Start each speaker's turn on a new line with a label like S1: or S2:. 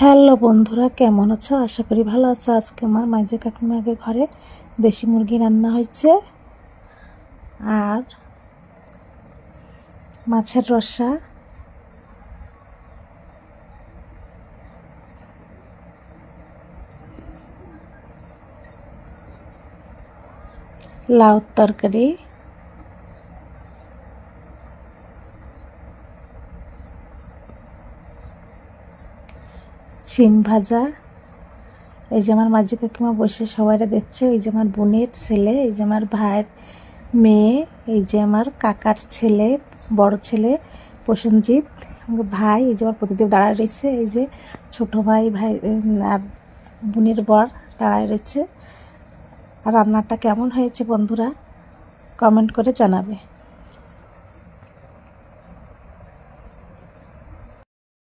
S1: Hello বন্ধুরা, কেমন আছো? আশা করি ভালো আছো। আজকে আমার মাইজে কাকিমাকে ঘরে দেশি মুরগি রান্না হয়েছে আর মাছের রসা, লাউ তরকারি, শিম ভাজা। এই যে আমার মাঝি কাকিমা বসে সবাইরা দেখছে। এই যে আমার বোনের ছেলে, এই যে আমার ভাইয়ের মেয়ে, এই যে আমার কাকার ছেলে, বড় ছেলে প্রসেনজিৎ ভাই, এই যে আমার প্রতিদেব দাঁড়ায় রয়েছে। এই যে ছোট ভাই আর বোনের বর দাঁড়ায় রয়েছে। আর রান্নাটা কেমন হয়েছে বন্ধুরা কমেন্ট করে জানাবে।